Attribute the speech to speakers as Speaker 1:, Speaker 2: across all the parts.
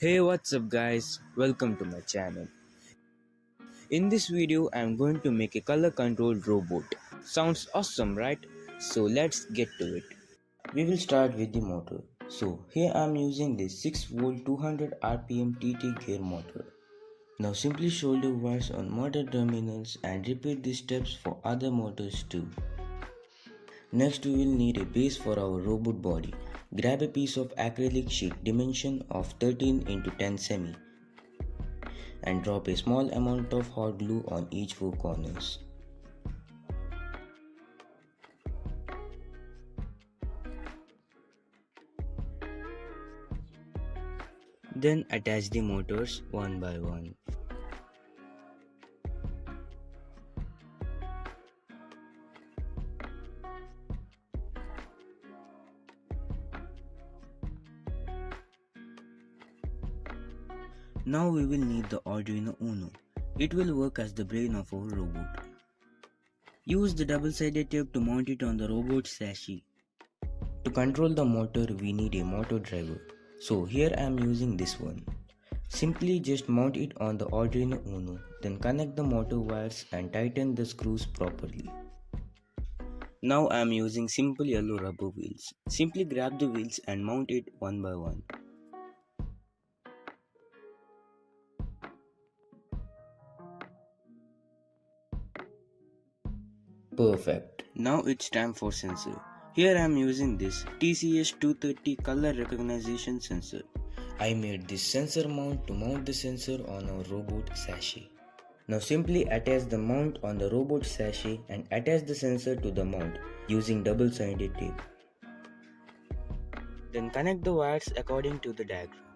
Speaker 1: Hey, what's up guys, welcome to my channel. In this video I am going to make a color controlled robot. Sounds awesome, right? So let's get to it. We will start with the motor. So here I am using this 6 volt 200 rpm TT gear motor. Now simply solder wires on motor terminals and repeat these steps for other motors too. Next we will need a base for our robot body. Grab a piece of acrylic sheet dimension of 13 into 10 semi and drop a small amount of hot glue on each four corners. Then attach the motors one by one. Now we will need the Arduino Uno. It will work as the brain of our robot. Use the double-sided tape to mount it on the robot chassis. To control the motor we need a motor driver. So here I am using this one. Simply just mount it on the Arduino Uno, then connect the motor wires and tighten the screws properly. Now I am using simple yellow rubber wheels. Simply grab the wheels and mount it one by one. Perfect. Now it's time for sensor. Here I am using this TCS230 color recognition sensor. I made this sensor mount to mount the sensor on our robot chassis. Now simply attach the mount on the robot chassis and attach the sensor to the mount using double-sided tape. Then connect the wires according to the diagram.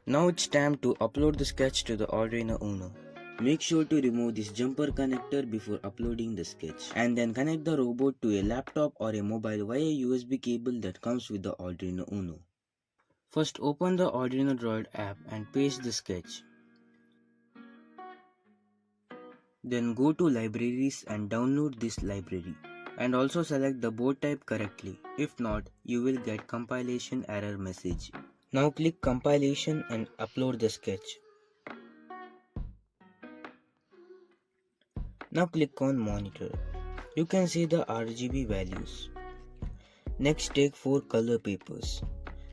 Speaker 1: Now it's time to upload the sketch to the Arduino Uno. Make sure to remove this jumper connector before uploading the sketch and then connect the robot to a laptop or a mobile via USB cable that comes with the Arduino Uno. First open the Arduino Droid app and paste the sketch. Then go to libraries and download this library and also select the board type correctly. If not, you will get compilation error message. Now click compilation and upload the sketch. Now click on monitor. You can see the RGB values. Next take 4 color papers.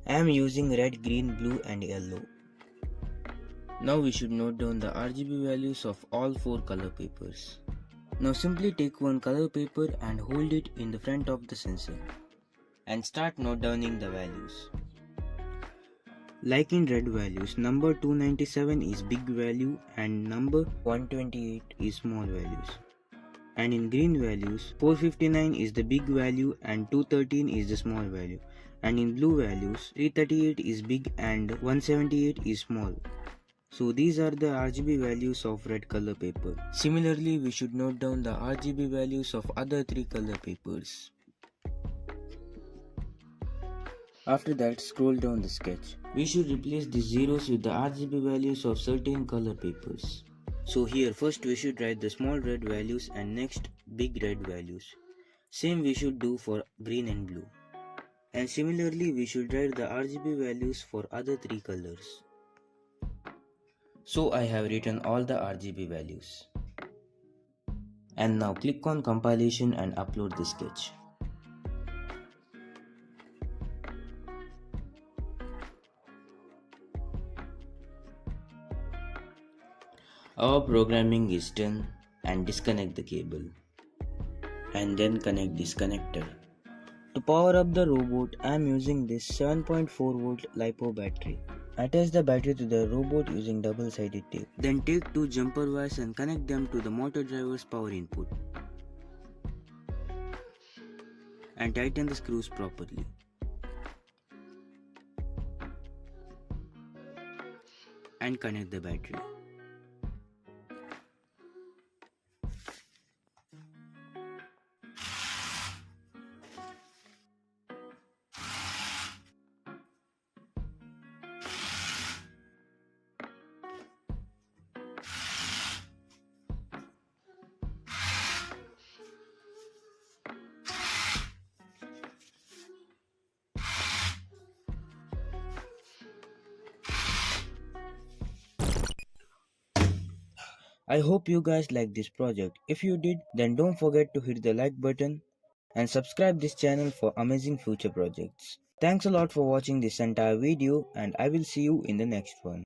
Speaker 1: I am using red, green, blue and yellow. Now we should note down the RGB values of all 4 color papers. Now simply take one color paper and hold it in the front of the sensor and start note downing the values. Like in red values, number 297 is big value and number 128 is small values. And in green values, 459 is the big value and 213 is the small value. And in blue values, 338 is big and 178 is small. So these are the RGB values of red color paper. Similarly, we should note down the RGB values of other 3 color papers. After that, scroll down the sketch. We should replace the zeros with the RGB values of certain color papers. So here first we should write the small red values and next big red values. Same we should do for green and blue. And similarly we should write the RGB values for other 3 colors. So I have written all the RGB values. And now click on compilation and upload the sketch. Our programming is done and disconnect the cable. And then connect this connector. To power up the robot, I am using this 7.4 volt LiPo battery. Attach the battery to the robot using double-sided tape. Then take 2 jumper wires and connect them to the motor driver's power input. And tighten the screws properly. And connect the battery. I hope you guys like this project. If you did, then don't forget to hit the like button and subscribe this channel for amazing future projects. Thanks a lot for watching this entire video and I will see you in the next one.